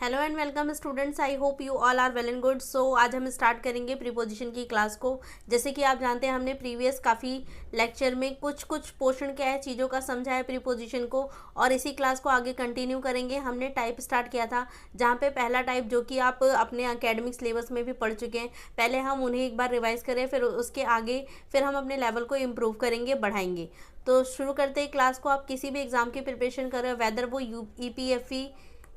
Hello and welcome students, I hope you all are well and good. So आज हम start करेंगे preposition की class को। जैसे कि आप जानते हैं हमने प्रीवियस काफ़ी लेक्चर में कुछ पोर्शन क्या है चीज़ों का समझा है प्रीपोजिशन को, और इसी क्लास को आगे कंटिन्यू करेंगे। हमने टाइप स्टार्ट किया था जहाँ पे पहला टाइप जो कि आप अपने अकेडमिक सिलेबस में भी पढ़ चुके हैं, पहले हम उन्हें एक बार रिवाइज करें, फिर उसके आगे फिर हम अपने लेवल को इम्प्रूव करेंगे, बढ़ाएंगे। तो शुरू करते हैं क्लास को। आप किसी भी एग्ज़ाम की प्रिपरेशन कर रहे हो, वेदर वो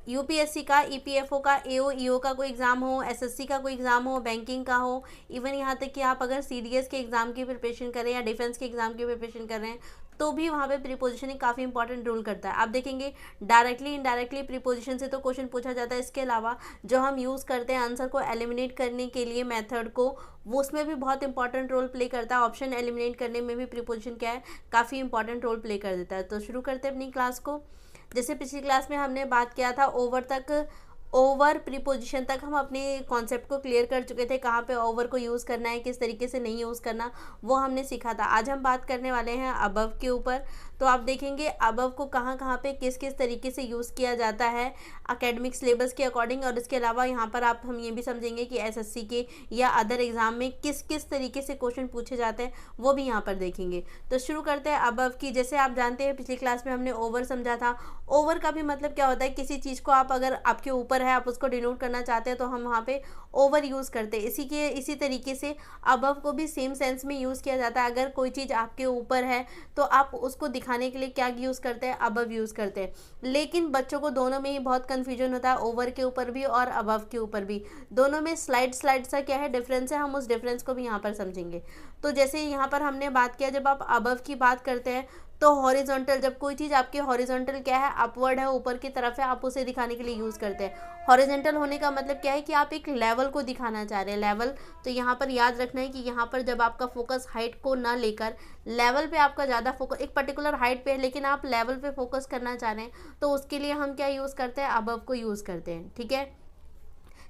यूपीएससी का, ईपीएफओ का, एओ ईओ का कोई एग्ज़ाम हो, एसएससी का कोई एग्ज़ाम हो, बैंकिंग का हो, इवन यहाँ तक कि आप अगर सीडीएस के एग्ज़ाम की प्रिपरेशन करें या डिफेंस के एग्ज़ाम की प्रिपरेशन कर रहे हैं, तो भी वहाँ पे प्रीपोजिशनिंग काफ़ी इंपॉर्टेंट रोल करता है। आप देखेंगे डायरेक्टली इनडायरेक्टली प्रीपोजिशन से तो क्वेश्चन पूछा जाता है, इसके अलावा जो हम यूज़ करते हैं आंसर को एलिमिनेट करने के लिए मेथड को, वो उसमें भी बहुत इंपॉर्टेंट रोल प्ले करता है। ऑप्शन एलिमिनेट करने में भी प्रीपोजिशन क्या है, काफ़ी इंपॉर्टेंट रोल प्ले कर देता है। तो शुरू करते हैं अपनी क्लास को। जैसे पिछली क्लास में हमने बात किया था ओवर प्रीपोजिशन तक हम अपने कॉन्सेप्ट को क्लियर कर चुके थे, कहाँ पे ओवर को यूज़ करना है, किस तरीके से नहीं यूज़ करना, वो हमने सीखा था। आज हम बात करने वाले हैं अबव के ऊपर। तो आप देखेंगे अबव को कहाँ कहाँ पे किस किस तरीके से यूज़ किया जाता है अकेडमिक सिलेबस के अकॉर्डिंग, और इसके अलावा यहाँ पर हम ये भी समझेंगे कि एसएससी के या अदर एग्ज़ाम में किस किस तरीके से क्वेश्चन पूछे जाते हैं, वो भी यहाँ पर देखेंगे। तो शुरू करते हैं अबव की। जैसे आप जानते हैं पिछली क्लास में हमने ओवर समझा था। ओवर का भी मतलब क्या होता है, किसी चीज़ को आप अगर आपके ऊपर है, आप उसको डिनोट करना चाहते हैं, तो हम वहाँ पे ओवर यूज़ करते हैं। इसी तरीके से अबव को भी सेम सेंस में यूज़ किया जाता है। अगर कोई चीज़ आपके ऊपर है तो आप उसको दिखाने के लिए क्या यूज़ करते हैं, अबव यूज़ करते हैं। लेकिन बच्चों को दोनों में ही बहुत कन्फ्यूजन होता है, ओवर के ऊपर भी और अबव के ऊपर भी। दोनों में स्लाइड सा क्या है डिफरेंस है, हम उस डिफरेंस को भी यहाँ पर समझेंगे। तो जैसे यहाँ पर हमने बात किया, जब आप अबव की बात करते हैं तो हॉरिजॉन्टल, जब कोई चीज़ आपकी हॉरिजॉन्टल क्या है, अपवर्ड है, ऊपर की तरफ है, आप उसे दिखाने के लिए यूज़ करते हैं। हॉरिजॉन्टल होने का मतलब क्या है कि आप एक लेवल को दिखाना चाह रहे हैं, लेवल। तो यहाँ पर याद रखना है कि यहाँ पर जब आपका फोकस हाइट को ना लेकर लेवल पे आपका ज़्यादा फोकस, एक पर्टिकुलर हाइट पे है लेकिन आप लेवल पे फोकस करना चाह रहे हैं, तो उसके लिए हम क्या यूज़ करते हैं, अबव को यूज़ करते हैं। ठीक है।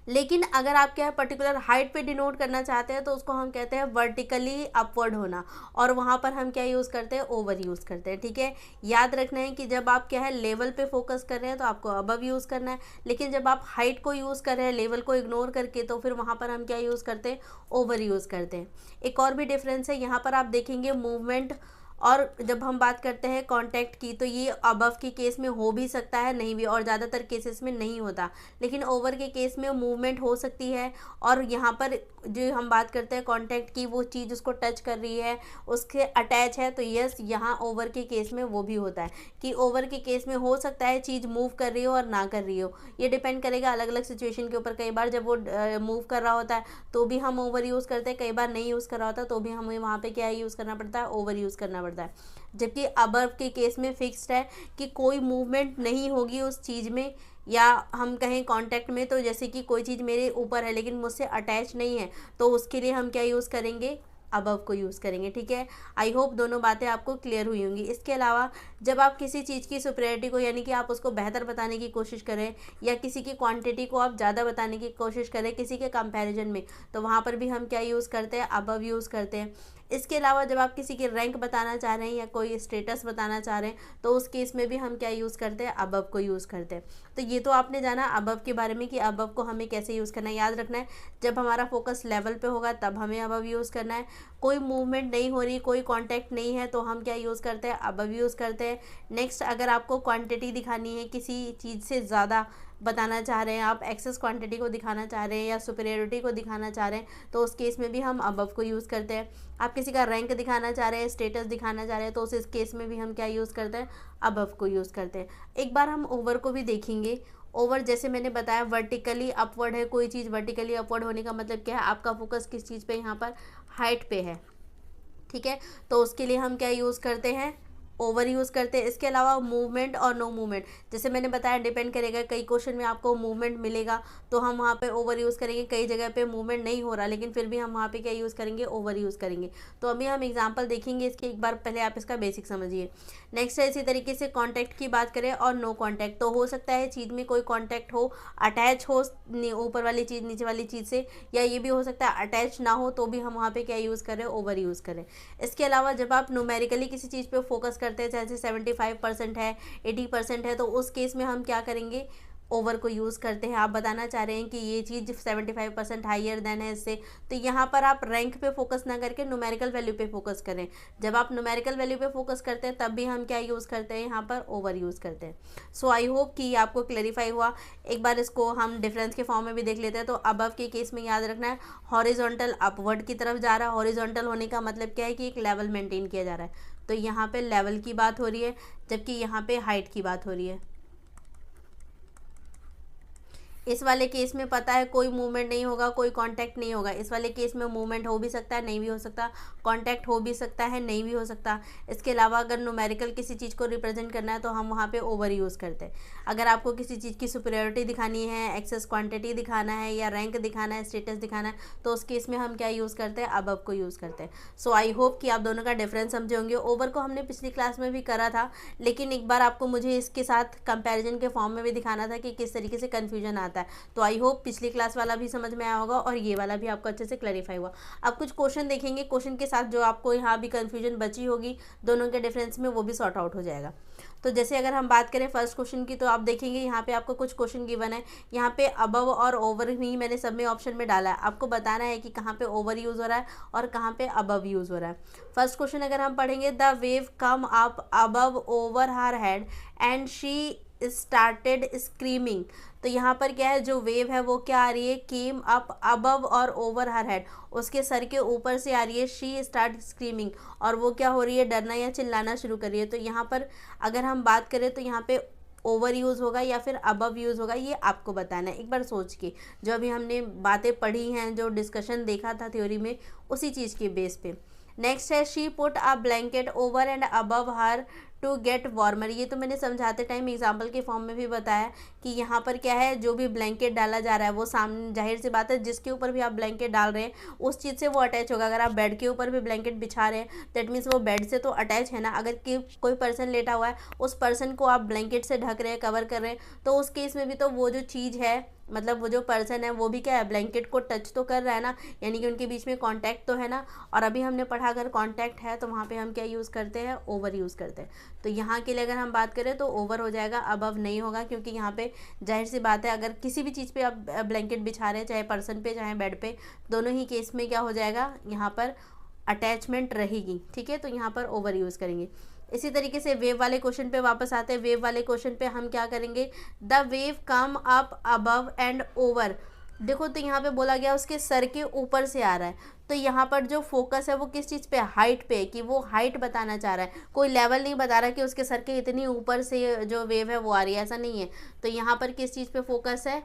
लेकिन अगर आप क्या है पर्टिकुलर हाइट पे डिनोट करना चाहते हैं, तो उसको हम कहते हैं वर्टिकली अपवर्ड होना, और वहाँ पर हम क्या यूज़ करते हैं, ओवर यूज़ करते हैं। ठीक है। याद रखना है कि जब आप क्या है लेवल पे फोकस कर रहे हैं तो आपको अबव यूज़ करना है, लेकिन जब आप हाइट को यूज़ कर रहे हैं लेवल को इग्नोर करके, तो फिर वहाँ पर हम क्या यूज़ करते हैं, ओवर यूज़ करते हैं। एक और भी डिफरेंस है यहाँ पर, आप देखेंगे मूवमेंट, और जब हम बात करते हैं कांटेक्ट की, तो ये अबव के केस में हो भी सकता है, नहीं भी, और ज़्यादातर केसेस में नहीं होता। लेकिन ओवर के केस में मूवमेंट हो सकती है, और यहाँ पर जो हम बात करते हैं कांटेक्ट की, वो चीज़ उसको टच कर रही है, उसके अटैच है, तो यस यहाँ ओवर के केस में वो भी होता है कि ओवर के केस में हो सकता है चीज़ मूव कर रही हो और ना कर रही हो। ये डिपेंड करेगा अलग अलग सिचुएशन के ऊपर। कई बार जब वो मूव कर रहा होता है तो भी हम ओवर यूज़ करते हैं, कई बार नहीं यूज़ कर रहा होता तो भी हमें वहाँ पे क्या यूज़ करना पड़ता है, ओवर यूज़ करना पड़ता है। जबकि अबव के केस में फिक्स्ड है कि कोई मूवमेंट नहीं होगी उस चीज़ में, या हम कहें कांटेक्ट में, तो जैसे कि कोई चीज़ मेरे ऊपर है लेकिन मुझसे अटैच नहीं है, तो उसके लिए हम क्या यूज़ करेंगे, अबव को यूज़ करेंगे। ठीक है। आई होप दोनों बातें आपको क्लियर हुई होंगी। इसके अलावा जब आप किसी चीज़ की सुपीरियरिटी को, यानी कि आप उसको बेहतर बताने की कोशिश करें, या किसी की क्वांटिटी को आप ज़्यादा बताने की कोशिश करें किसी के कंपैरिजन में, तो वहाँ पर भी हम क्या यूज़ करते हैं, अबव यूज़ करते हैं। इसके अलावा जब आप किसी की रैंक बताना चाह रहे हैं या कोई स्टेटस बताना चाह रहे हैं, तो उस केस में भी हम क्या यूज़ करते हैं, अबव को यूज़ करते हैं। तो ये तो आपने जाना अबव के बारे में कि अबव को हमें कैसे यूज़ करना है। याद रखना है जब हमारा फोकस लेवल पे होगा तब हमें अबव यूज़ करना है। कोई मूवमेंट नहीं हो रही, कोई कांटेक्ट नहीं है, तो हम क्या यूज़ करते हैं, अबव यूज़ करते हैं। नेक्स्ट, अगर आपको क्वांटिटी दिखानी है, किसी चीज़ से ज़्यादा बताना चाह रहे हैं, आप एक्सेस क्वांटिटी को दिखाना चाह रहे हैं या सुपीरियरिटी को दिखाना चाह रहे हैं, तो उस केस में भी हम अबव को यूज़ करते हैं। आप किसी का रैंक दिखाना चाह रहे हैं, स्टेटस दिखाना चाह रहे हैं, तो उस केस में भी हम क्या यूज़ करते हैं, अबव को यूज़ करते हैं। एक बार हम ओवर को भी देखेंगे। ओवर जैसे मैंने बताया वर्टिकली अपवर्ड है, कोई चीज़ वर्टिकली अपवर्ड होने का मतलब क्या है, आपका फोकस किस चीज़ पे, यहाँ पर हाइट पे है। ठीक है। तो उसके लिए हम क्या यूज़ करते हैं, ओवर यूज़ करते हैं। इसके अलावा मूवमेंट और नो मूवमेंट, जैसे मैंने बताया डिपेंड करेगा, कई क्वेश्चन में आपको मूवमेंट मिलेगा तो हम वहाँ पे ओवर यूज़ करेंगे, कई जगह पे मूवमेंट नहीं हो रहा लेकिन फिर भी हम वहाँ पे क्या यूज़ करेंगे, ओवर यूज़ करेंगे। तो अभी हम एग्जांपल देखेंगे इसके, एक बार पहले आप इसका बेसिक समझिए। नेक्स्ट है इसी तरीके से कॉन्टैक्ट की बात करें और नो कॉन्टैक्ट, तो हो सकता है चीज़ में कोई कॉन्टैक्ट हो, अटैच हो ऊपर वाली चीज़ नीचे वाली चीज़ से, या ये भी हो सकता है अटैच ना हो, तो भी हम वहाँ पे क्या यूज़ करें, ओवर यूज़ करें। इसके अलावा जब आप न्यूमेरिकली किसी चीज़ पे फोकस करते हैं, जैसे 75% है, 80% है, तो उस केस में हम क्या करेंगे, ओवर को यूज़ करते हैं। आप बताना चाह रहे हैं कि ये चीज़ 75% हाइयर देन है इससे, तो यहाँ पर आप रैंक पे फोकस ना करके न्यूमेरिकल वैल्यू पे फोकस करें। जब आप न्यूमेरिकल वैल्यू पे फोकस करते हैं तब भी हम क्या यूज़ करते हैं, यहाँ पर ओवर यूज़ करते हैं। सो आई होप कि आपको क्लेरिफाई हुआ। एक बार इसको हम डिफरेंस के फॉर्म में भी देख लेते हैं। तो अबव के केस में याद रखना है हॉरिजॉन्टल अपवर्ड की तरफ जा रहा है। हॉरिजॉन्टल होने का मतलब क्या है कि एक लेवल मेंटेन किया जा रहा है, तो यहाँ पे लेवल की बात हो रही है, जबकि यहाँ पे हाइट की बात हो रही है। इस वाले केस में पता है कोई मूवमेंट नहीं होगा, कोई कांटेक्ट नहीं होगा। इस वाले केस में मूवमेंट हो भी सकता है, नहीं भी हो सकता, कांटेक्ट हो भी सकता है, नहीं भी हो सकता। इसके अलावा अगर न्यूमेरिकल किसी चीज़ को रिप्रेजेंट करना है तो हम वहाँ पे ओवर यूज़ करते हैं। अगर आपको किसी चीज़ की सुपीरियरिटी दिखानी है, एक्सेस क्वांटिटी दिखाना है, या रैंक दिखाना है, स्टेटस दिखाना है, तो उस केस में हम क्या यूज़ करते हैं, अबव को यूज़ करते हैं। सो आई होप कि आप दोनों का डिफरेंस समझे होंगे। ओवर को हमने पिछली क्लास में भी करा था, लेकिन एक बार आपको मुझे इसके साथ कंपेरिजन के फॉर्म में भी दिखाना था कि किस तरीके से कन्फ्यूजन आता है। तो आई होप पिछली क्लास वाला भी समझ में आया होगा और ये वाला भी आपको अच्छे से क्लैरिफाई हुआ। अब कुछ क्वेश्चन देखेंगे, क्वेश्चन के साथ जो आपको यहाँ भी कन्फ्यूजन बची होगी दोनों के डिफरेंस में, वो भी सॉर्ट आउट हो जाएगा। तो जैसे अगर हम बात करें फर्स्ट क्वेश्चन की, तो आप देखेंगे यहाँ पे आपको कुछ क्वेश्चन गिवन है। यहाँ पे अबव और ओवर ही मैंने सब में ऑप्शन में डाला है। आपको बताना है कि कहाँ पे ओवर यूज़ हो रहा है और कहाँ पे अबव यूज़ हो रहा है। फर्स्ट क्वेश्चन अगर हम पढ़ेंगे, the wave come up above over her head and she started screaming. तो यहाँ पर क्या है, जो वेव है वो क्या आ रही है, केम अप अबव और ओवर हर हेड, उसके सर के ऊपर से आ रही है। शी स्टार्ट स्क्रीमिंग, और वो क्या हो रही है, डरना या चिल्लाना शुरू कर रही है। तो यहाँ पर अगर हम बात करें तो यहाँ पे ओवर यूज़ होगा या फिर अबव यूज़ होगा, ये आपको बताना है। एक बार सोच के, जो अभी हमने बातें पढ़ी हैं, जो डिस्कशन देखा था थ्योरी में, उसी चीज़ के बेस पे। नेक्स्ट है, she put a blanket over and above her to get warmer. ये तो मैंने समझाते टाइम एग्जाम्पल के फॉर्म में भी बताया कि यहाँ पर क्या है, जो भी ब्लैंकेट डाला जा रहा है वो सामने, जाहिर सी बात है जिसके ऊपर भी आप ब्लैंकेट डाल रहे हैं उस चीज़ से वो अटैच होगा। अगर आप बेड के ऊपर भी ब्लैंकेट बिछा रहे हैं दैट मीन्स वो बेड से तो अटैच है ना। अगर कोई पर्सन लेटा हुआ है, उस पर्सन को आप ब्लैंकेट से ढक रहे हैं, कवर कर रहे हैं, तो उस केस में भी तो वो जो चीज़ है, मतलब वो जो पर्सन है वो भी क्या है, ब्लैंकेट को टच तो कर रहा है ना, यानी कि उनके बीच में कांटेक्ट तो है ना। और अभी हमने पढ़ा अगर कांटेक्ट है तो वहाँ पे हम क्या यूज़ करते हैं, ओवर यूज़ करते हैं। तो यहाँ के लिए अगर हम बात करें तो ओवर हो जाएगा, अबव नहीं होगा, क्योंकि यहाँ पे जाहिर सी बात है अगर किसी भी चीज़ पे आप ब्लैंकेट बिछा रहे हैं, चाहे पर्सन पे चाहे बेड पे, दोनों ही केस में क्या हो जाएगा, यहाँ पर अटैचमेंट रहेगी। ठीक है, तो यहाँ पर ओवर यूज़ करेंगे। इसी तरीके से वेव वाले क्वेश्चन पे वापस आते हैं। वेव वाले क्वेश्चन पे हम क्या करेंगे, the wave come up above and over. देखो तो यहाँ पे बोला गया उसके सर के ऊपर से आ रहा है, तो यहाँ पर जो फोकस है वो किस चीज़ पे, हाइट पे, कि वो हाइट बताना चाह रहा है। कोई लेवल नहीं बता रहा कि उसके सर के इतनी ऊपर से जो वेव है वो आ रही है, ऐसा नहीं है। तो यहाँ पर किस चीज़ पे फोकस है,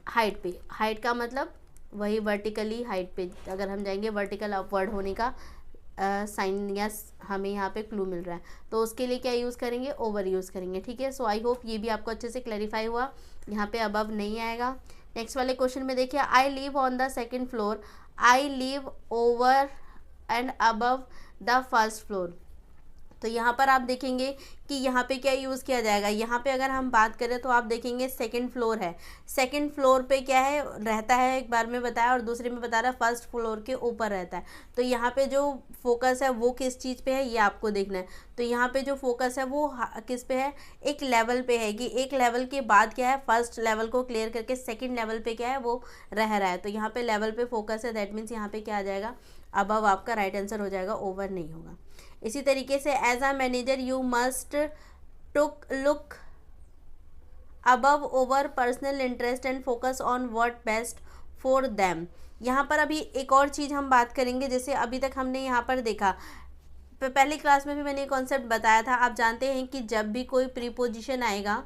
हाइट पे। हाइट का मतलब वही वर्टिकली हाइट पे, अगर हम जाएंगे वर्टिकल अपवर्ड होने का साइन या हमें यहाँ पे क्लू मिल रहा है, तो उसके लिए क्या यूज़ करेंगे, ओवर यूज़ करेंगे। ठीक है, सो आई होप ये भी आपको अच्छे से क्लैरिफाई हुआ। यहाँ पे अबव नहीं आएगा। नेक्स्ट वाले क्वेश्चन में देखिए, I live on the second floor, I live over and above the first floor. तो यहाँ पर आप देखेंगे कि यहाँ पे क्या यूज़ किया जाएगा। यहाँ पे अगर हम बात करें तो आप देखेंगे सेकंड फ्लोर है, सेकंड फ्लोर पे क्या है रहता है, एक बार में बताया, और दूसरे में बता रहा है फर्स्ट फ्लोर के ऊपर रहता है। तो यहाँ पे जो फोकस है वो किस चीज़ पे है, ये आपको देखना है। तो यहाँ पे जो फोकस है वो किस पे है, एक लेवल पे है, कि एक लेवल के बाद क्या है, फर्स्ट लेवल को क्लियर करके सेकेंड लेवल पे क्या है वो रह रहा है। तो यहाँ पे लेवल पे फोकस है, दैट मीन्स यहाँ पे क्या आ जाएगा, अबव आपका राइट आंसर हो जाएगा, ओवर नहीं होगा। इसी तरीके से as a manager you must took look above over personal interest and focus on what best for them. यहाँ पर अभी एक और चीज़ हम बात करेंगे, जैसे अभी तक हमने यहाँ पर देखा, पहली क्लास में भी मैंने कॉन्सेप्ट बताया था। आप जानते हैं कि जब भी कोई प्रीपोजिशन आएगा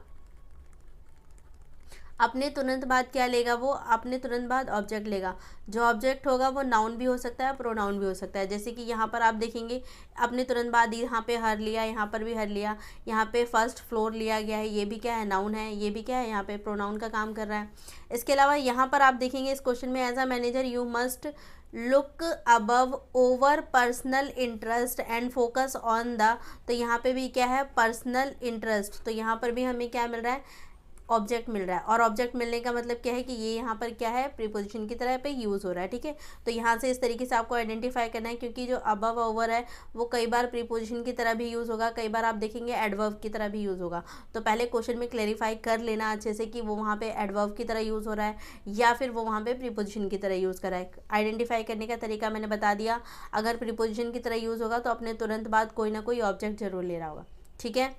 अपने तुरंत बाद क्या लेगा, वो अपने तुरंत बाद ऑब्जेक्ट लेगा। जो ऑब्जेक्ट होगा वो नाउन भी हो सकता है, प्रोनाउन भी हो सकता है। जैसे कि यहाँ पर आप देखेंगे अपने तुरंत बाद यहाँ पे हर लिया, यहाँ पर भी हर लिया, यहाँ पे फर्स्ट फ्लोर लिया गया है, ये भी क्या है, नाउन है, ये भी क्या है, यहाँ पे प्रोनाउन का काम कर रहा है। इसके अलावा यहाँ पर आप देखेंगे इस क्वेश्चन में, as a manager you must look above over personal interest and focus on the. तो यहाँ पे भी क्या है, पर्सनल इंटरेस्ट, तो यहाँ पर भी हमें क्या मिल रहा है, ऑब्जेक्ट मिल रहा है, और ऑब्जेक्ट मिलने का मतलब क्या है कि ये यहाँ पर क्या है, प्रीपोजिशन की तरह पे यूज़ हो रहा है। ठीक है, तो यहाँ से इस तरीके से आपको आइडेंटिफाई करना है, क्योंकि जो अबव ओवर है वो कई बार प्रीपोजिशन की तरह भी यूज़ होगा, कई बार आप देखेंगे एडवर्ब की तरह भी यूज़ होगा। तो पहले क्वेश्चन में क्लेरिफाई कर लेना अच्छे से कि वो वहाँ पे एडवर्ब की तरह यूज़ हो रहा है या फिर वो वहाँ पे प्रीपोजिशन की तरह यूज़ कर रहा है। आइडेंटिफाई करने का तरीका मैंने बता दिया। अगर प्रीपोजिशन की तरह यूज़ होगा तो अपने तुरंत बाद कोई ना कोई ऑब्जेक्ट जरूर ले रहा होगा। ठीक है,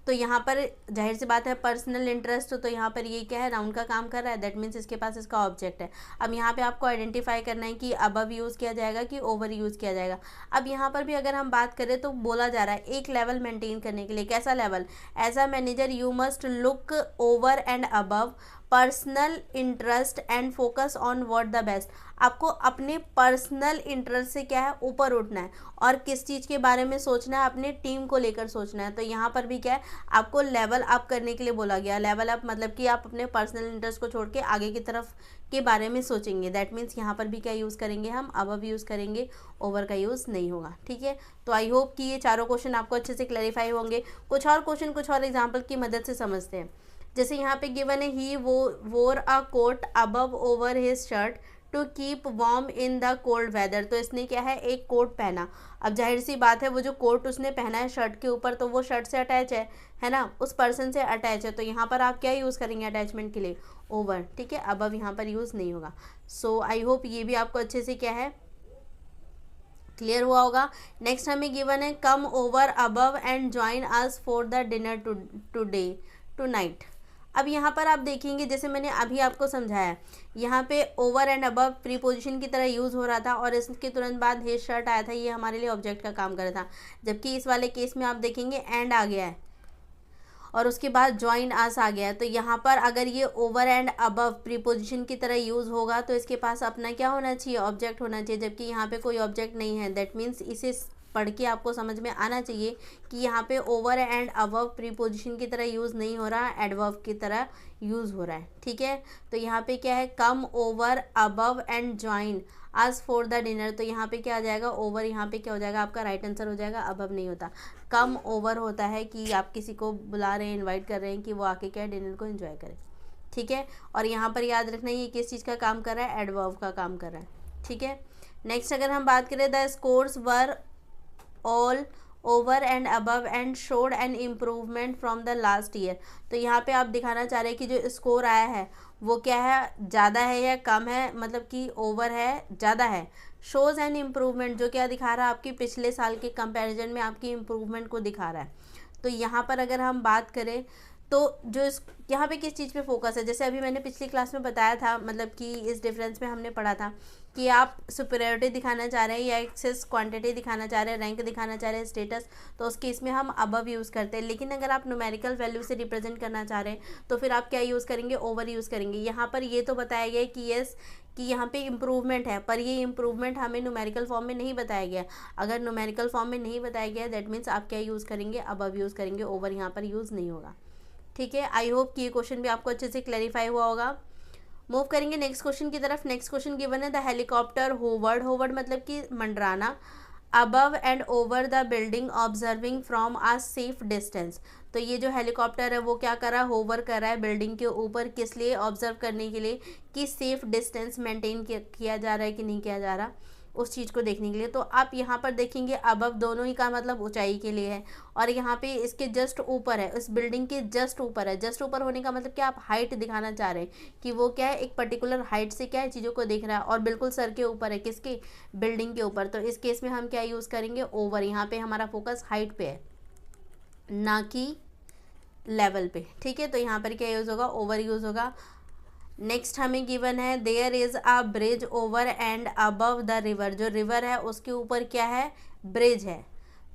तो यहाँ पर जाहिर सी बात है पर्सनल इंटरेस्ट, तो यहाँ पर ये क्या है, नाउन का काम कर रहा है, दैट मीन्स इसके पास इसका ऑब्जेक्ट है। अब यहाँ पे आपको आइडेंटिफाई करना है कि अबव यूज़ किया जाएगा कि ओवर यूज़ किया जाएगा। अब यहाँ पर भी अगर हम बात करें तो बोला जा रहा है एक लेवल मेंटेन करने के लिए। कैसा level? As a manager you must look over and above personal interest and focus on what the best. आपको अपने पर्सनल इंटरेस्ट से क्या है, ऊपर उठना है, और किस चीज़ के बारे में सोचना है, अपने टीम को लेकर सोचना है। तो यहाँ पर भी क्या है, आपको लेवल अप करने के लिए बोला गया। लेवल अप मतलब कि आप अपने पर्सनल इंटरेस्ट को छोड़ के आगे की तरफ के बारे में सोचेंगे। दैट मीन्स यहाँ पर भी क्या यूज़ करेंगे, हम अबव यूज़ करेंगे, ओवर का यूज़ नहीं होगा। ठीक है, तो आई होप कि ये चारों क्वेश्चन आपको अच्छे से क्लैरिफाई होंगे। कुछ और क्वेश्चन कुछ और एग्जाम्पल की मदद से समझते हैं। जैसे यहाँ पे गिवन है he wore a coat above over his shirt to keep warm in the cold weather. तो इसने क्या है, एक कोट पहना। अब जाहिर सी बात है वो जो कोट उसने पहना है शर्ट के ऊपर, तो वो शर्ट से अटैच है ना, उस पर्सन से अटैच है। तो यहाँ पर आप क्या यूज़ करेंगे अटैचमेंट के लिए, ओवर। ठीक है, अबव यहाँ पर यूज़ नहीं होगा। सो आई होप ये भी आपको अच्छे से क्या है, क्लियर हुआ होगा। नेक्स्ट हमें गिवन है come over above and join us for the dinner tonight. अब यहाँ पर आप देखेंगे, जैसे मैंने अभी आपको समझाया, यहाँ पे ओवर एंड अबव प्रीपोजिशन की तरह यूज़ हो रहा था, और इसके तुरंत बाद हिज शर्ट आया था, ये हमारे लिए ऑब्जेक्ट का काम कर रहा था। जबकि इस वाले केस में आप देखेंगे एंड आ गया है और उसके बाद ज्वाइन अस आ गया है। तो यहाँ पर अगर ये ओवर एंड अबव प्रीपोजिशन की तरह यूज़ होगा तो इसके पास अपना क्या होना चाहिए, ऑब्जेक्ट होना चाहिए। जबकि यहाँ पे कोई ऑब्जेक्ट नहीं है। दैट मीन्स इसे पढ़ के आपको समझ में आना चाहिए कि यहाँ पे ओवर एंड अबव प्रीपोजिशन की तरह यूज़ नहीं हो रहा, एडवर्ब की तरह यूज़ हो रहा है। ठीक है, तो यहाँ पे क्या है, come over above and join आज फॉर द डिनर। तो यहाँ पे क्या आ जाएगा, ओवर। यहाँ पे क्या हो जाएगा, आपका राइट आंसर हो जाएगा, अबव नहीं होता। कम ओवर होता है कि आप किसी को बुला रहे हैं, इनवाइट कर रहे हैं कि वो आके क्या डिनर को एंजॉय करें। ठीक है, और यहाँ पर याद रखना ये किस चीज़ का काम कर रहा है, एडवर्ब का काम कर रहा है। ठीक है, नेक्स्ट अगर हम बात करें, the scores were all over and above and showed an improvement from the last year. तो यहाँ पे आप दिखाना चाह रहे हैं कि जो स्कोर आया है वो क्या है, ज़्यादा है या कम है, मतलब कि ओवर है, ज़्यादा है। शोज़ एन इम्प्रूवमेंट, जो क्या दिखा रहा है, आपकी पिछले साल के कंपैरिजन में आपकी इम्प्रूवमेंट को दिखा रहा है। तो यहाँ पर अगर हम बात करें तो जो इस यहाँ पे किस चीज़ पे फोकस है, जैसे अभी मैंने पिछली क्लास में बताया था, मतलब कि इस डिफरेंस में हमने पढ़ा था कि आप सुपीरियरिटी दिखाना चाह रहे हैं या एक्सेस क्वांटिटी दिखाना चाह रहे हैं, रैंक दिखाना चाह रहे हैं, स्टेटस, तो उस केस में हम अबव यूज़ करते हैं। लेकिन अगर आप न्यूमेरिकल वैल्यू से रिप्रेजेंट करना चाह रहे हैं तो फिर आप क्या यूज़ करेंगे, ओवर यूज़ करेंगे। यहाँ पर ये तो बताया गया है कि यस कि यहाँ पे इम्प्रूवमेंट है, पर ये इम्प्रूवमेंट हमें न्यूमेरिकल फॉर्म में नहीं बताया गया। अगर न्यूमेरिकल फॉर्म में नहीं बताया गया दैट मीन्स आप क्या यूज़ करेंगे, अबव यूज़ करेंगे, ओवर यहाँ पर यूज़ नहीं होगा। ठीक है, आई होप कि ये क्वेश्चन भी आपको अच्छे से क्लैरिफाई हुआ होगा। मूव करेंगे नेक्स्ट क्वेश्चन की तरफ। नेक्स्ट क्वेश्चन गिवन है द हेलीकॉप्टर होवर्ड। होवर्ड मतलब कि मंडराना। Above and over the building observing from a safe distance. तो ये जो हेलीकॉप्टर है वो क्या कर रहा है, होवर कर रहा है बिल्डिंग के ऊपर। किस लिए, ऑब्जर्व करने के लिए कि सेफ डिस्टेंस मेंटेन किया जा रहा है कि नहीं किया जा रहा, उस चीज़ को देखने के लिए। तो आप यहाँ पर देखेंगे अबव दोनों ही का मतलब ऊंचाई के लिए है, और यहाँ पे इसके जस्ट ऊपर है, इस बिल्डिंग के जस्ट ऊपर है। जस्ट ऊपर होने का मतलब क्या, आप हाइट दिखाना चाह रहे हैं कि वो क्या है, एक पर्टिकुलर हाइट से क्या है चीज़ों को देख रहा है, और बिल्कुल सर के ऊपर है, किसके, बिल्डिंग के ऊपर। तो इस केस में हम क्या यूज़ करेंगे, ओवर। यहाँ पे हमारा फोकस हाइट पे है ना कि लेवल पे। ठीक है, तो यहाँ पर क्या यूज़ होगा, ओवर यूज़ होगा। नेक्स्ट हमें गिवन है there is a bridge over and above the river. जो रिवर है उसके ऊपर क्या है, ब्रिज है।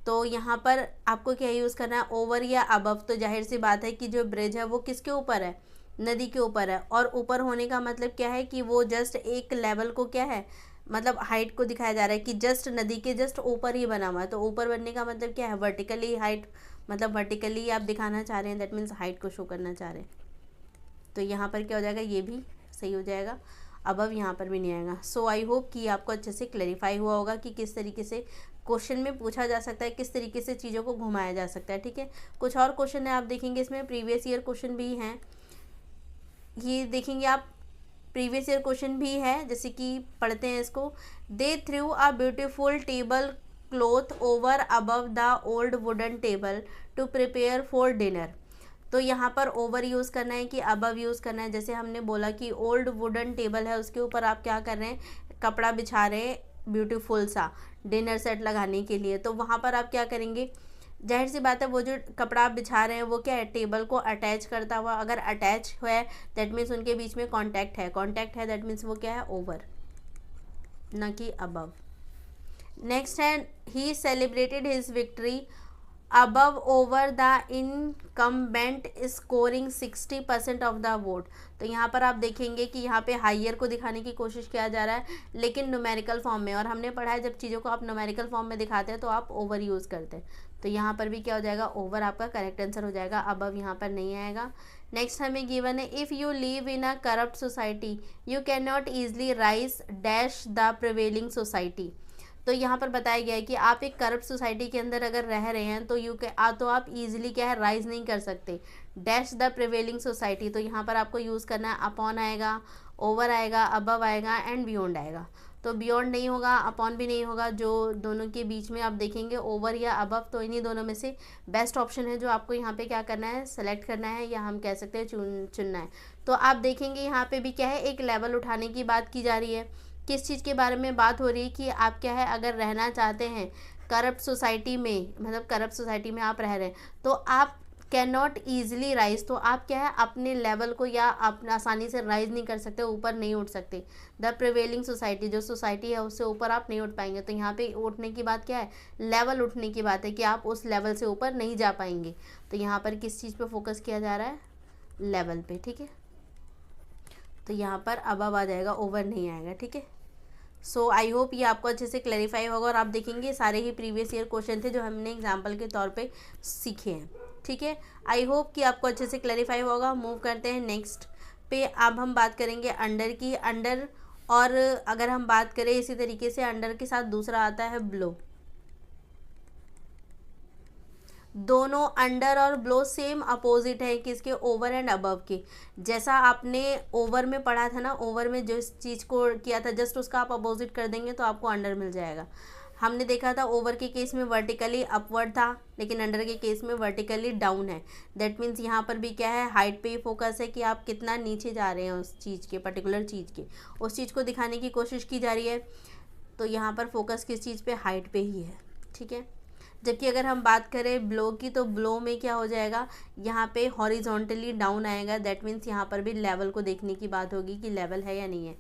तो यहाँ पर आपको क्या यूज़ करना है, ओवर या अबव। तो जाहिर सी बात है कि जो ब्रिज है वो किसके ऊपर है, नदी के ऊपर है। और ऊपर होने का मतलब क्या है कि वो जस्ट एक लेवल को क्या है, मतलब हाइट को दिखाया जा रहा है कि जस्ट नदी के जस्ट ऊपर ही बना हुआ है। तो ऊपर बनने का मतलब क्या है, वर्टिकली हाइट, मतलब वर्टिकली आप दिखाना चाह रहे हैं, दैट मीन्स हाइट को शो करना चाह रहे हैं। तो यहाँ पर क्या हो जाएगा, ये भी सही हो जाएगा, अबव यहाँ पर भी नहीं आएगा। सो आई होप कि आपको अच्छे से क्लैरिफाई हुआ होगा कि किस तरीके से क्वेश्चन में पूछा जा सकता है, किस तरीके से चीज़ों को घुमाया जा सकता है। ठीक है, कुछ और क्वेश्चन है आप देखेंगे इसमें, प्रीवियस ईयर क्वेश्चन भी हैं। ये देखेंगे आप, प्रीवियस ईयर क्वेश्चन भी है, जैसे कि पढ़ते हैं इसको। They threw a beautiful table cloth over above the old wooden table to prepare for dinner. तो यहाँ पर ओवर यूज़ करना है कि अबव यूज़ करना है। जैसे हमने बोला कि ओल्ड वुडन टेबल है, उसके ऊपर आप क्या कर रहे हैं, कपड़ा बिछा रहे हैं ब्यूटीफुल सा डिनर सेट लगाने के लिए। तो वहाँ पर आप क्या करेंगे, जाहिर सी बात है वो जो कपड़ा आप बिछा रहे हैं वो क्या है, टेबल को अटैच करता हुआ। अगर अटैच है दैट मीन्स उनके बीच में कांटेक्ट है, कांटेक्ट है दैट मीन्स वो क्या है, ओवर, ना कि अबव। नेक्स्ट है, he celebrated his victory above over the incumbent scoring 60% of the vote. तो यहाँ पर आप देखेंगे कि यहाँ पे हाइयर को दिखाने की कोशिश किया जा रहा है, लेकिन न्यूमेरिकल फॉर्म में। और हमने पढ़ा है जब चीज़ों को आप न्यूमेरिकल फॉर्म में दिखाते हैं तो आप ओवर यूज़ करते हैं। तो यहाँ पर भी क्या हो जाएगा, ओवर आपका करेक्ट आंसर हो जाएगा, अबव यहाँ पर नहीं आएगा। नेक्स्ट हमें गिवन है, if you live in a corrupt society you can not easily rise dash the prevailing society. तो यहाँ पर बताया गया है कि आप एक करप्ट सोसाइटी के अंदर अगर रह रहे हैं तो तो आप इजीली क्या है, राइज नहीं कर सकते, डैश द प्रिवेलिंग सोसाइटी। तो यहाँ पर आपको यूज़ करना है, अपॉन आएगा, ओवर आएगा, अबव आएगा एंड बियॉन्ड आएगा। तो बियॉन्ड नहीं होगा, अपॉन भी नहीं होगा, जो दोनों के बीच में आप देखेंगे ओवर या अबव। तो इन्हीं दोनों में से बेस्ट ऑप्शन है जो आपको यहाँ पे क्या करना है, सेलेक्ट करना है, या हम कह सकते हैं चुनना है। तो आप देखेंगे यहाँ पे भी क्या है, एक लेवल उठाने की बात की जा रही है। किस चीज़ के बारे में बात हो रही है कि आप क्या है, अगर रहना चाहते हैं करप्ट सोसाइटी में, मतलब करप्ट सोसाइटी में आप रह रहे हैं तो आप कैन नॉट ईजिली राइज। तो आप क्या है, अपने लेवल को या अपना आसानी से राइज नहीं कर सकते, ऊपर नहीं उठ सकते। द प्रिवेलिंग सोसाइटी, जो सोसाइटी है उससे ऊपर आप नहीं उठ पाएंगे। तो यहाँ पे उठने की बात क्या है, लेवल उठने की बात है कि आप उस लेवल से ऊपर नहीं जा पाएंगे। तो यहाँ पर किस चीज़ पे फोकस किया जा रहा है, लेवल पे, ठीक है। तो यहाँ पर अबव आ जाएगा, ओवर नहीं आएगा, ठीक है। सो आई होप ये आपको अच्छे से क्लैरिफाई होगा। और आप देखेंगे सारे ही प्रीवियस ईयर क्वेश्चन थे जो हमने एग्जाम्पल के तौर पे सीखे हैं, ठीक है। आई होप कि आपको अच्छे से क्लैरिफाई होगा। मूव करते हैं नेक्स्ट पे। अब हम बात करेंगे अंडर की। अंडर, और अगर हम बात करें इसी तरीके से अंडर के साथ दूसरा आता है ब्लो। दोनों अंडर और ब्लो सेम अपोजिट है किसके, ओवर एंड अबव के। जैसा आपने ओवर में पढ़ा था ना, ओवर में जिस चीज़ को किया था जस्ट उसका आप अपोजिट कर देंगे तो आपको अंडर मिल जाएगा। हमने देखा था ओवर के केस में वर्टिकली अपवर्ड था, लेकिन अंडर के केस में वर्टिकली डाउन है। दैट मीन्स यहाँ पर भी क्या है, हाइट पे ही फोकस है कि आप कितना नीचे जा रहे हैं उस चीज़ के, पर्टिकुलर चीज़ के, उस चीज़ को दिखाने की कोशिश की जा रही है। तो यहाँ पर फोकस किस चीज़ पे, हाइट पे ही है, ठीक है। जबकि अगर हम बात करें ब्लो की, तो ब्लो में क्या हो जाएगा, यहाँ पे हॉरिजॉन्टली डाउन आएगा। दैट मीन्स यहाँ पर भी लेवल को देखने की बात होगी कि लेवल है या नहीं है।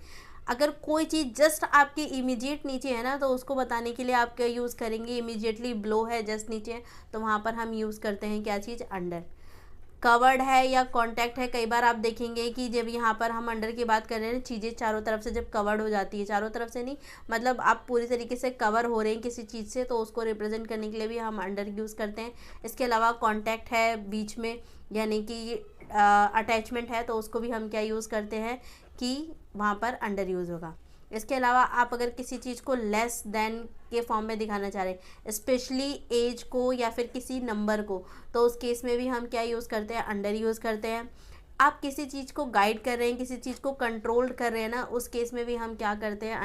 अगर कोई चीज़ जस्ट आपके इमीडिएट नीचे है ना, तो उसको बताने के लिए आप क्या यूज़ करेंगे, इमीडिएटली ब्लो है जस्ट नीचे है तो वहाँ पर हम यूज़ करते हैं क्या चीज़, अंडर। कवर्ड है या कॉन्टैक्ट है, कई बार आप देखेंगे कि जब यहाँ पर हम अंडर की बात कर रहे हैं, चीज़ें चारों तरफ से जब कवर्ड हो जाती है, चारों तरफ से नहीं मतलब आप पूरी तरीके से कवर हो रहे हैं किसी चीज़ से, तो उसको रिप्रेजेंट करने के लिए भी हम अंडर यूज़ करते हैं। इसके अलावा कॉन्टैक्ट है बीच में, यानी कि अटैचमेंट है, तो उसको भी हम क्या यूज़ करते हैं कि वहाँ पर अंडर यूज़ होगा। इसके अलावा आप अगर किसी चीज़ को लेस देन के फॉर्म में दिखाना चाह रहे हैं, स्पेशली एज को या फिर किसी नंबर को, तो उस केस में भी हम क्या यूज़ करते हैं, अंडर यूज़ करते हैं। आप किसी चीज़ को गाइड कर रहे हैं, किसी चीज़ को कंट्रोल कर रहे हैं ना, उस केस में भी हम क्या करते हैं,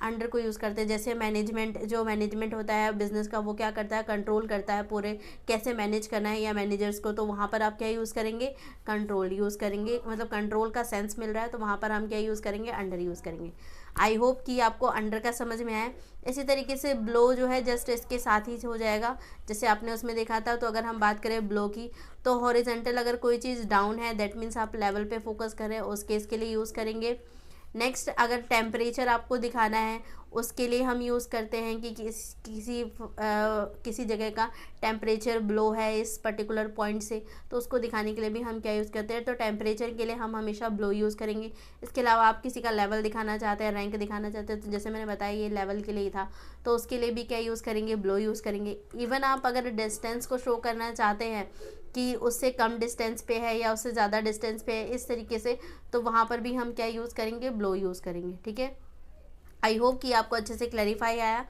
अंडर को यूज़ करते हैं। जैसे मैनेजमेंट, जो मैनेजमेंट होता है बिज़नेस का, वो क्या करता है, कंट्रोल करता है पूरे कैसे मैनेज करना है या मैनेजर्स को, तो वहाँ पर आप क्या यूज़ करेंगे, कंट्रोल यूज़ करेंगे। मतलब कंट्रोल का सेंस मिल रहा है तो वहाँ पर हम क्या यूज़ करेंगे, अंडर यूज़ करेंगे। आई होप कि आपको अंडर का समझ में आए। इसी तरीके से ब्लो जो है जस्ट इसके साथ ही हो जाएगा, जैसे आपने उसमें देखा था। तो अगर हम बात करें ब्लो की, तो हॉरिजॉन्टल अगर कोई चीज़ डाउन है दैट मीन्स आप लेवल पे फोकस करें, उस केस के लिए यूज़ करेंगे। नेक्स्ट, अगर टेम्परेचर आपको दिखाना है उसके लिए हम यूज़ करते हैं कि किसी जगह का टेम्परेचर ब्लो है इस पर्टिकुलर पॉइंट से, तो उसको दिखाने के लिए भी हम क्या यूज़ करते हैं, तो टेम्परेचर के लिए हम हमेशा ब्लो यूज़ करेंगे। इसके अलावा आप किसी का लेवल दिखाना चाहते हैं, रैंक दिखाना चाहते हैं, तो जैसे मैंने बताया ये लेवल के लिए ही था, तो उसके लिए भी क्या यूज़ करेंगे, ब्लो यूज़ करेंगे। इवन आप अगर डिस्टेंस को शो करना चाहते हैं कि उससे कम डिस्टेंस पे है या उससे ज़्यादा डिस्टेंस पे है, इस तरीके से, तो वहाँ पर भी हम क्या यूज़ करेंगे, ब्लो यूज़ करेंगे, ठीक है। आई होप कि आपको अच्छे से क्लैरिफाई आया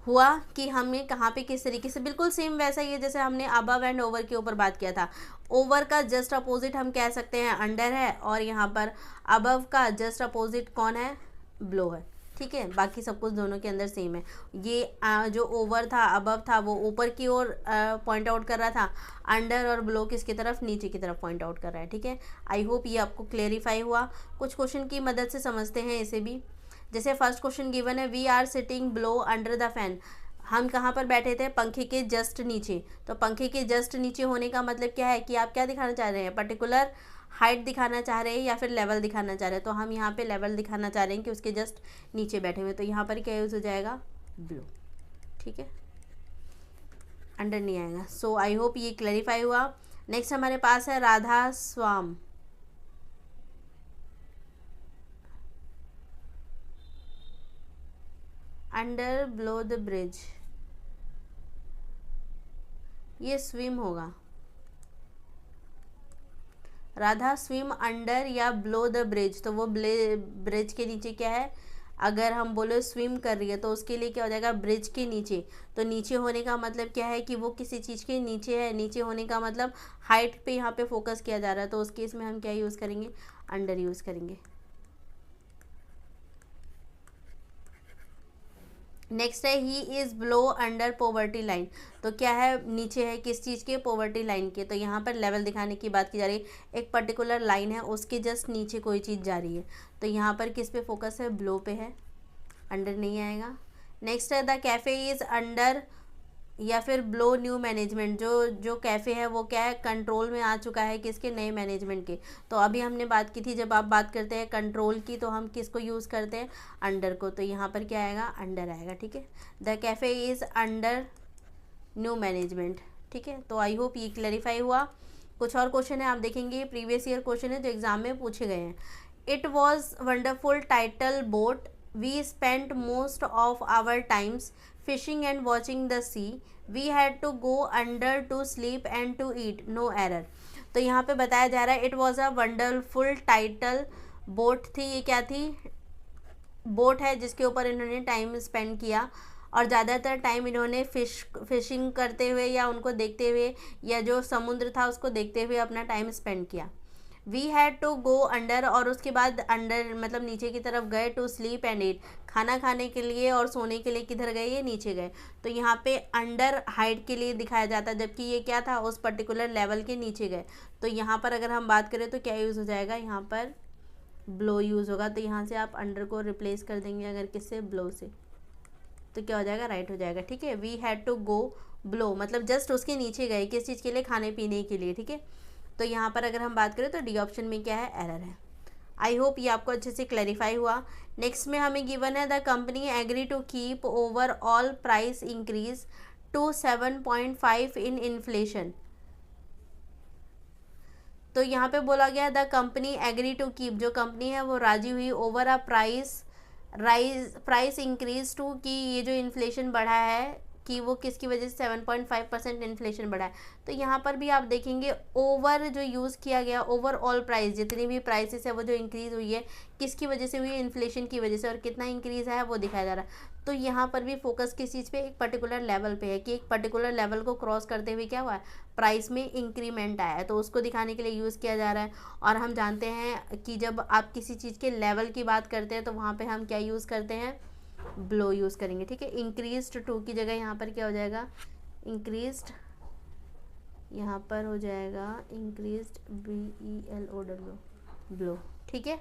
हुआ कि हमें कहाँ पे किस तरीके से, बिल्कुल सेम वैसा ही है जैसे हमने अबव एंड ओवर के ऊपर बात किया था। ओवर का जस्ट अपोजिट हम कह सकते हैं अंडर है, और यहाँ पर अबव का जस्ट अपोजिट कौन है, ब्लो है, ठीक है। बाकी सब कुछ दोनों के अंदर सेम है। ये जो ओवर था, अबव था, वो ऊपर की ओर पॉइंट आउट कर रहा था, अंडर और ब्लो किसकी तरफ, नीचे की तरफ पॉइंट आउट कर रहा है, ठीक है। आई होप ये आपको क्लेरिफाई हुआ। कुछ क्वेश्चन की मदद से समझते हैं इसे भी। जैसे फर्स्ट क्वेश्चन गिवन है, we are sitting below under the fan. हम कहाँ पर बैठे थे, पंखे के जस्ट नीचे। तो पंखे के जस्ट नीचे होने का मतलब क्या है कि आप क्या दिखाना चाह रहे हैं, पर्टिकुलर हाइट दिखाना चाह रहे हैं या फिर लेवल दिखाना चाह रहे हैं। तो हम यहाँ पे लेवल दिखाना चाह रहे हैं कि उसके जस्ट नीचे बैठे हुए। तो यहाँ पर क्या यूज़ हो जाएगा, ब्लो, ठीक है, अंडर नहीं आएगा। सो आई होप ये क्लैरिफाई हुआ। नेक्स्ट हमारे पास है Radha swam. Under below the bridge, ये स्विम होगा। राधा स्विम अंडर या ब्लो द ब्रिज, तो वो ब्रिज के नीचे क्या है, अगर हम बोले स्विम कर रही है तो उसके लिए क्या हो जाएगा, ब्रिज के नीचे। तो नीचे होने का मतलब क्या है कि वो किसी चीज़ के नीचे है। नीचे होने का मतलब हाइट पे यहाँ पे फोकस किया जा रहा है। तो उस केस में हम क्या यूज़ करेंगे, अंडर यूज़ करेंगे। नेक्स्ट है he is blow under poverty line. तो क्या है, नीचे है किस चीज़ के, पॉवर्टी लाइन के। तो यहाँ पर लेवल दिखाने की बात की जा रही है। एक पर्टिकुलर लाइन है, उसके जस्ट नीचे कोई चीज़ जा रही है। तो यहाँ पर किस पे फोकस है, ब्लो पे है, अंडर नहीं आएगा। नेक्स्ट है द कैफ़े इज़ अंडर या फिर ब्लो न्यू मैनेजमेंट। जो कैफ़े है वो क्या है, कंट्रोल में आ चुका है किसके, नए मैनेजमेंट के। तो अभी हमने बात की थी, जब आप बात करते हैं कंट्रोल की तो हम किसको यूज़ करते हैं, अंडर को। तो यहाँ पर क्या आएगा, अंडर आएगा, ठीक है। The cafe is under new management, ठीक है। तो आई होप ये क्लैरिफाई हुआ। कुछ और क्वेश्चन है, आप देखेंगे प्रीवियस ईयर क्वेश्चन है जो एग्जाम में पूछे गए हैं। It was wonderful title boat, we spent most of our times fishing and watching the sea, we had to go under to sleep and to eat, no error. तो यहाँ पे बताया जा रहा है it was a wonderful title boat थी। ये क्या थी, बोट है जिसके ऊपर इन्होंने टाइम स्पेंड किया, और ज़्यादातर टाइम इन्होंने फिशिंग करते हुए या उनको देखते हुए या जो समुद्र था उसको देखते हुए अपना टाइम स्पेंड किया। We had to go under, और उसके बाद अंडर मतलब नीचे की तरफ गए, टू स्लीप एंड ईट, खाना खाने के लिए और सोने के लिए किधर गए, ये नीचे गए। तो यहाँ पे अंडर हाइट के लिए दिखाया जाता है, जबकि ये क्या था, उस पर्टिकुलर लेवल के नीचे गए। तो यहाँ पर अगर हम बात करें तो क्या यूज़ हो जाएगा, यहाँ पर ब्लो यूज़ होगा। तो यहाँ से आप अंडर को रिप्लेस कर देंगे अगर किससे, ब्लो से, तो क्या हो जाएगा, राइट हो जाएगा, ठीक है। We had to go below मतलब जस्ट उसके नीचे गए, किस चीज़ के लिए, खाने पीने के लिए, ठीक है। तो यहाँ पर अगर हम बात करें तो डी ऑप्शन में क्या है, एरर है। आई होप ये आपको अच्छे से क्लैरिफाई हुआ। नेक्स्ट में हमें गिवन है the company agree to keep over all price increase to 7.5 in inflation. तो यहाँ पे बोला गया the company agree to keep, जो कंपनी है वो राजी हुई, over a price increase to, कि ये जो इन्फ्लेशन बढ़ा है कि वो किसकी वजह से 7.5% इन्फ्लेशन बढ़ा है। तो यहाँ पर भी आप देखेंगे ओवर जो यूज़ किया गया, ओवरऑल प्राइस, जितनी भी प्राइसेस है वो जो इंक्रीज़ हुई है किसकी वजह से हुई है, इन्फ्लेशन की वजह से, और कितना इंक्रीज़ है वो दिखाया जा रहा है। तो यहाँ पर भी फोकस किस चीज़ पे, एक पर्टिकुलर लेवल पे है कि एक पर्टिकुलर लेवल को क्रॉस करते हुए क्या हुआ है, प्राइस में इंक्रीमेंट आया है। तो उसको दिखाने के लिए यूज़ किया जा रहा है। और हम जानते हैं कि जब आप किसी चीज़ के लेवल की बात करते हैं तो वहाँ पर हम क्या यूज़ करते हैं, ब्लो यूज़ करेंगे, ठीक है। इंक्रीज्ड टू की जगह यहाँ पर क्या हो जाएगा, इंक्रीज्ड, यहाँ पर हो जाएगा इंक्रीज्ड, BELOW, ब्लो, ठीक है।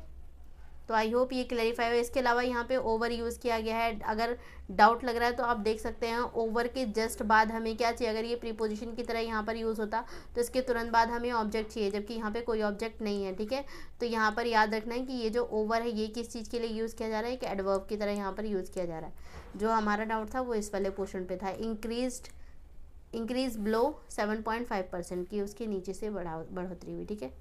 तो आई होप ये क्लैरिफाई हो। इसके अलावा यहाँ पे ओवर यूज़ किया गया है। अगर डाउट लग रहा है तो आप देख सकते हैं ओवर के जस्ट बाद हमें क्या चाहिए, अगर ये प्रीपोजिशन की तरह यहाँ पर यूज़ होता तो इसके तुरंत बाद हमें ऑब्जेक्ट चाहिए, जबकि यहाँ पे कोई ऑब्जेक्ट नहीं है, ठीक है। तो यहाँ पर याद रखना है कि ये जो ओवर है ये किस चीज़ के लिए यूज़ किया जा रहा है, कि एडवर्ब की तरह यहाँ पर यूज़ किया जा रहा है। जो हमारा डाउट था वो इस वाले पोर्शन पर था, इंक्रीज ब्लो 7.5% की, उसके नीचे से बढ़ोतरी हुई, ठीक है।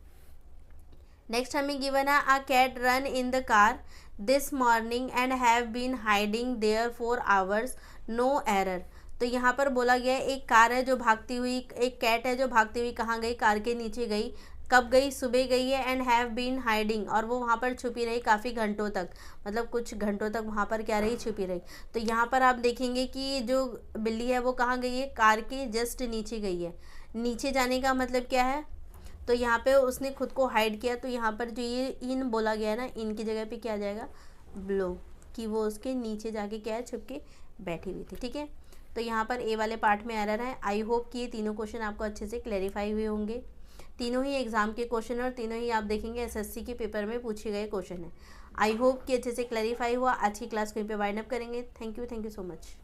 नेक्स्ट हमें गिवन है a cat run in the car this morning and have been hiding there for hours, no error. तो यहाँ पर बोला गया है एक कार है जो भागती हुई, एक कैट है जो भागती हुई कहाँ गई, कार के नीचे गई, कब गई, सुबह गई है, एंड हैव बीन हाइडिंग, और वो वहाँ पर छुपी रही काफ़ी घंटों तक, मतलब कुछ घंटों तक वहाँ पर क्या रही, छुपी रही। तो यहाँ पर आप देखेंगे कि जो बिल्ली है वो कहाँ गई है, कार के जस्ट नीचे गई है। नीचे जाने का मतलब क्या है, तो यहाँ पे उसने खुद को हाइड किया, तो यहाँ पर जो ये इन बोला गया है ना, इन की जगह पे क्या आ जाएगा, ब्लो, कि वो उसके नीचे जाके क्या है, छुप के बैठी हुई थी। ठीक है, तो यहाँ पर ए वाले पार्ट में एरर है। आई होप कि ये तीनों क्वेश्चन आपको अच्छे से क्लैरिफाई हुए होंगे। तीनों ही एग्जाम के क्वेश्चन और तीनों ही आप देखेंगे एसएससी के पेपर में पूछे गए क्वेश्चन है। आई होप कि अच्छे से क्लैरिफाई हुआ। आज की क्लास को यहीं पे वाइंड अप करेंगे। Thank you so much.